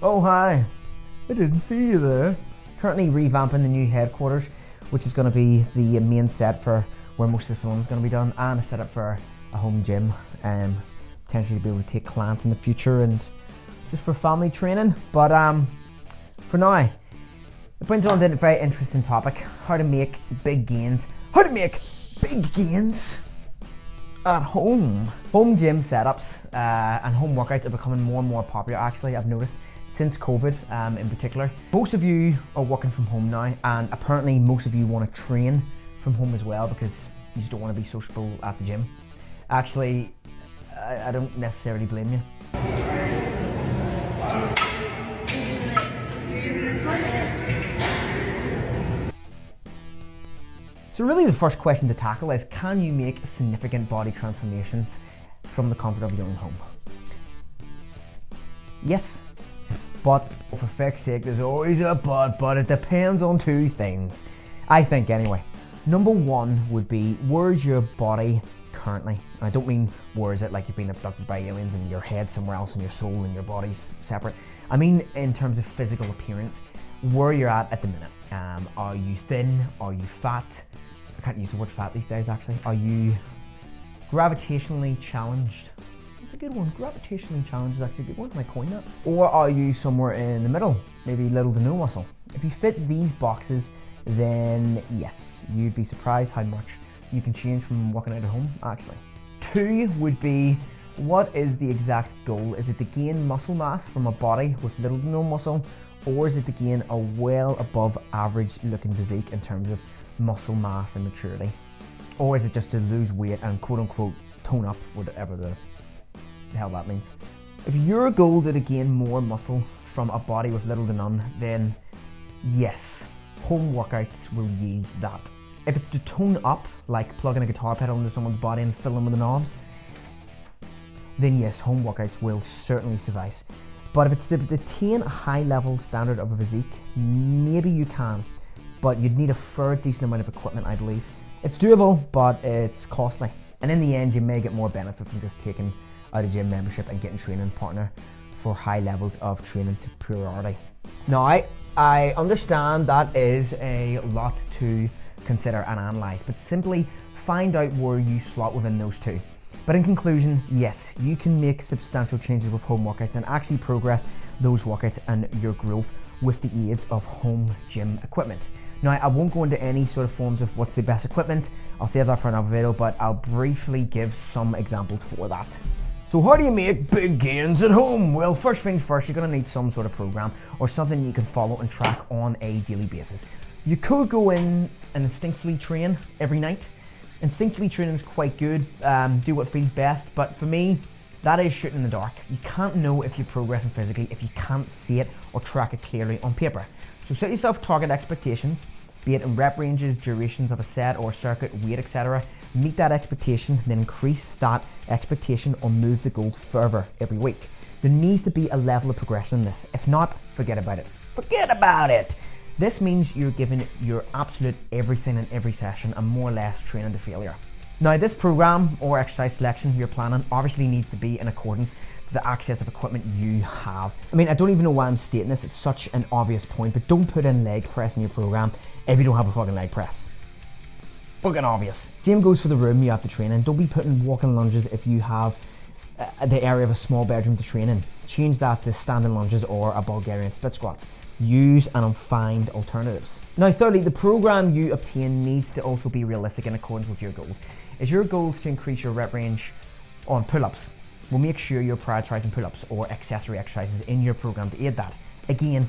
Oh, hi. I didn't see you there. Currently revamping the new headquarters, which is going to be the main set for where most of the filming is going to be done, and a setup for a home gym, potentially to be able to take clients in the future and just for family training. But for now, it brings on to a very interesting topic: how to make big gains. How to make big gains at home. Home gym setups and home workouts are becoming more and more popular. Actually, I've noticed since COVID in particular. Most of you are working from home now, and apparently most of you want to train from home as well because you just don't want to be sociable at the gym. Actually, I don't necessarily blame you. So really the first question to tackle is, can you make significant body transformations from the comfort of your own home? Yes, but for fuck's sake, there's always a but it depends on two things. I think anyway. Number one would be, where's your body currently? And I don't mean where is it like you've been abducted by aliens and your head's somewhere else and your soul and your body's separate. I mean in terms of physical appearance, where you're at the minute. Are you thin? Are you fat? I can't use the word fat these days actually. Are you gravitationally challenged? That's a good one. Gravitationally challenged is actually a good one. Can I coin that? Or are you somewhere in the middle? Maybe little to no muscle. If you fit these boxes, then yes, you'd be surprised how much you can change from working out at home actually. Two would be, what is the exact goal? Is it to gain muscle mass from a body with little to no muscle, or is it to gain a well above average looking physique in terms of muscle mass and maturity? Or is it just to lose weight and quote unquote tone up, whatever the hell that means? If your goals are to gain more muscle from a body with little to none, then yes, home workouts will yield that. If it's to tone up, like plugging a guitar pedal into someone's body and filling with the knobs, then yes, home workouts will certainly suffice. But if it's to attain a high level standard of a physique, maybe you can, but you'd need a fair decent amount of equipment, I believe. It's doable, but it's costly. And in the end, you may get more benefit from just taking out a gym membership and getting a training partner for high levels of training superiority. Now, I understand that is a lot to consider and analyze, but simply find out where you slot within those two. But in conclusion, yes, you can make substantial changes with home workouts and actually progress those workouts and your growth with the aids of home gym equipment. Now, I won't go into any sort of forms of what's the best equipment. I'll save that for another video, but I'll briefly give some examples for that. So how do you make big gains at home? Well, first things first, you're gonna need some sort of program or something you can follow and track on a daily basis. You could go in and instinctively train every night. Instinctively training is quite good, do what feels best, but for me, that is shooting in the dark. You can't know if you're progressing physically if you can't see it or track it clearly on paper. So set yourself target expectations, be it in rep ranges, durations of a set or circuit, weight, etc. Meet that expectation, then increase that expectation or move the goal further every week. There needs to be a level of progression in this. If not, forget about it. Forget about it! This means you're giving your absolute everything in every session and more or less training to failure. Now, this program or exercise selection you're planning obviously needs to be in accordance to the access of equipment you have. I mean, I don't even know why I'm stating this, it's such an obvious point, but don't put in leg press in your program if you don't have a fucking leg press. Fucking obvious. Same goes for the room you have to train in. Don't be putting walking lunges if you have the area of a small bedroom to train in. Change that to standing lunges or a Bulgarian split squats. Use and find alternatives. Now, thirdly, the program you obtain needs to also be realistic in accordance with your goals. Is your goal to increase your rep range on pull-ups? Well, make sure you're prioritizing pull-ups or accessory exercises in your program to aid that. Again,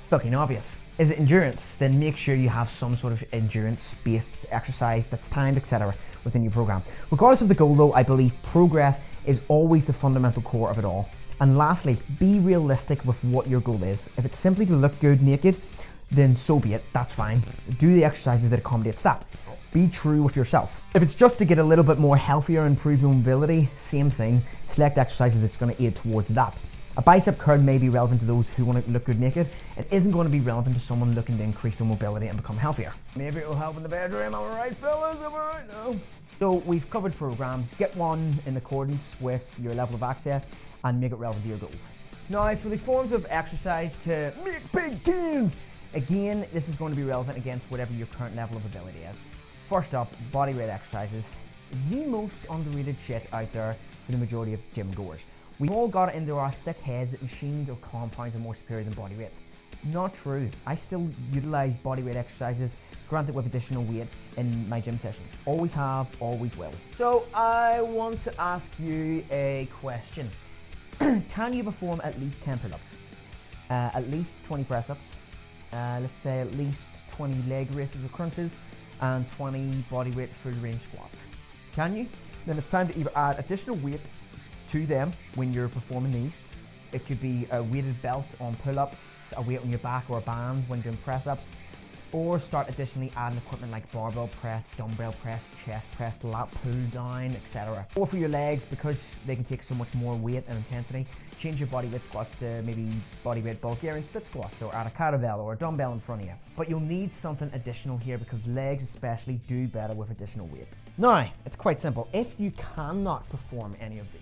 fucking obvious. Is it endurance? Then make sure you have some sort of endurance-based exercise that's timed, etc. within your program. Regardless of the goal though, I believe progress is always the fundamental core of it all. And lastly, be realistic with what your goal is. If it's simply to look good naked, then so be it, that's fine. Do the exercises that accommodates that. Be true with yourself. If it's just to get a little bit more healthier and improve your mobility, same thing. Select exercises that's going to aid towards that. A bicep curl may be relevant to those who want to look good naked. It isn't going to be relevant to someone looking to increase their mobility and become healthier. Maybe it will help in the bedroom, am I right, fellas? Am I right now? So we've covered programs. Get one in accordance with your level of access and make it relevant to your goals. Now, for the forms of exercise to make big gains, again, this is going to be relevant against whatever your current level of ability is. First up, bodyweight exercises. The most underrated shit out there for the majority of gym goers. We've all got it into our thick heads that machines or compounds are more superior than body weights. Not true. I still utilize bodyweight exercises, granted with additional weight, in my gym sessions. Always have, always will. So I want to ask you a question. Can you perform at least 10 pull-ups? At least 20 press-ups? Let's say at least 20 leg raises or crunches, and 20 bodyweight full range squats. Can you? Then it's time to either add additional weight to them when you're performing these. It could be a weighted belt on pull-ups, a weight on your back, or a band when doing press-ups, or start additionally adding equipment like barbell press, dumbbell press, chest press, lat pull down, etc. Or for your legs, because they can take so much more weight and intensity, change your bodyweight squats to maybe bodyweight Bulgarian split squats, or add a kettlebell or a dumbbell in front of you. But you'll need something additional here because legs especially do better with additional weight. Now, it's quite simple. If you cannot perform any of these,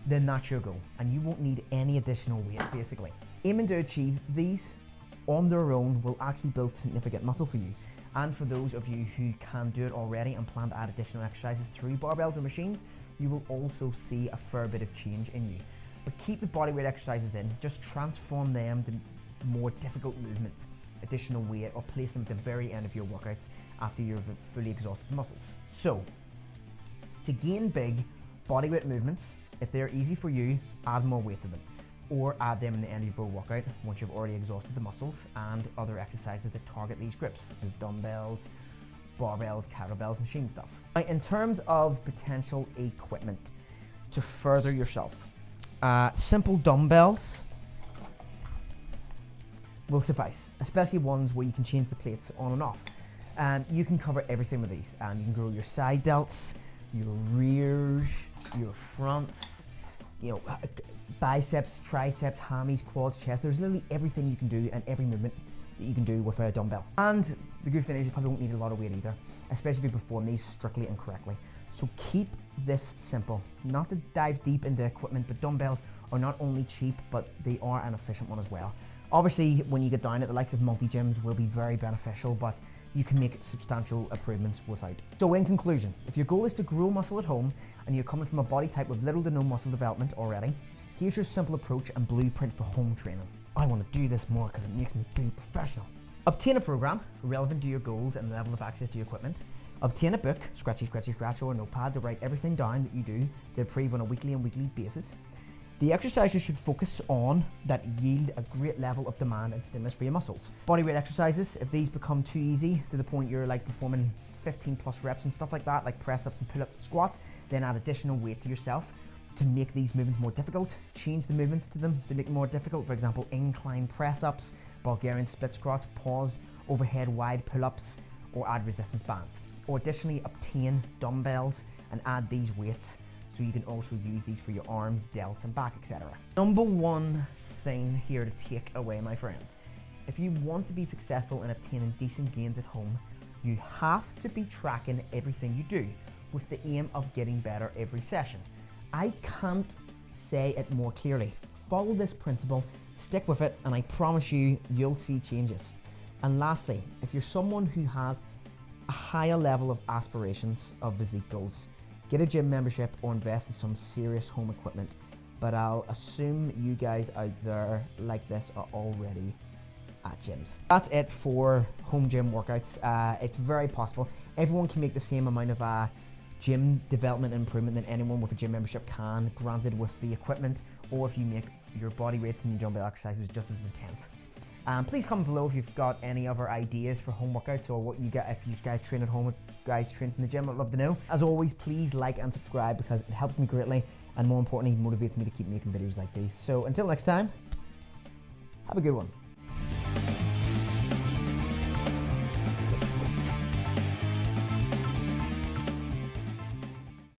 then that's your goal, and you won't need any additional weight basically. Aiming to achieve these on their own will actually build significant muscle for you. And for those of you who can do it already and plan to add additional exercises through barbells or machines, you will also see a fair bit of change in you. But keep the bodyweight exercises in, just transform them to more difficult movements, additional weight, or place them at the very end of your workouts after you've fully exhausted the muscles. So, to gain big bodyweight movements, if they're easy for you, add more weight to them, or add them in the end of your workout once you've already exhausted the muscles, and other exercises that target these groups, such as dumbbells, barbells, kettlebells, machine stuff. Now, in terms of potential equipment to further yourself, simple dumbbells will suffice, especially ones where you can change the plates on and off. And you can cover everything with these, and you can grow your side delts, your rears, your fronts, you know, biceps, triceps, hammies, quads, chest. There's literally everything you can do and every movement that you can do with a dumbbell. And the good thing is you probably won't need a lot of weight either, especially if you perform these strictly and correctly. So keep this simple. Not to dive deep into equipment, but dumbbells are not only cheap, but they are an efficient one as well. Obviously, when you get down at the likes of multi-gyms will be very beneficial, but you can make substantial improvements without. So in conclusion, if your goal is to grow muscle at home and you're coming from a body type with little to no muscle development already, here's your simple approach and blueprint for home training. I want to do this more because it makes me feel professional. Obtain a program relevant to your goals and level of access to your equipment. Obtain a book, Scratchy Scratch, or a notepad to write everything down that you do to improve on a weekly basis. The exercises should focus on that yield a great level of demand and stimulus for your muscles. Bodyweight exercises, if these become too easy to the point you're like performing 15 plus reps and stuff like that, like press ups and pull ups and squats, then add additional weight to yourself to make these movements more difficult. Change the movements to them to make them more difficult. For example, incline press ups, Bulgarian split squats, paused overhead wide pull ups, or add resistance bands. Or additionally, obtain dumbbells and add these weights so you can also use these for your arms, delts, and back, etc. Number one thing here to take away, my friends, if you want to be successful in obtaining decent gains at home, you have to be tracking everything you do with the aim of getting better every session. I can't say it more clearly. Follow this principle, stick with it, and I promise you, you'll see changes. And lastly, if you're someone who has a higher level of aspirations of physique goals, get a gym membership or invest in some serious home equipment. But I'll assume you guys out there like this are already at gyms. That's it for home gym workouts. It's very possible. Everyone can make the same amount of gym development and improvement than anyone with a gym membership can, granted with the equipment, or if you make your body weights and your dumbbell exercises just as intense. Please comment below if you've got any other ideas for home workouts or what you get if you guys train at home or guys train from the gym. I'd love to know. As always, please like and subscribe because it helps me greatly and more importantly motivates me to keep making videos like these. So until next time, have a good one.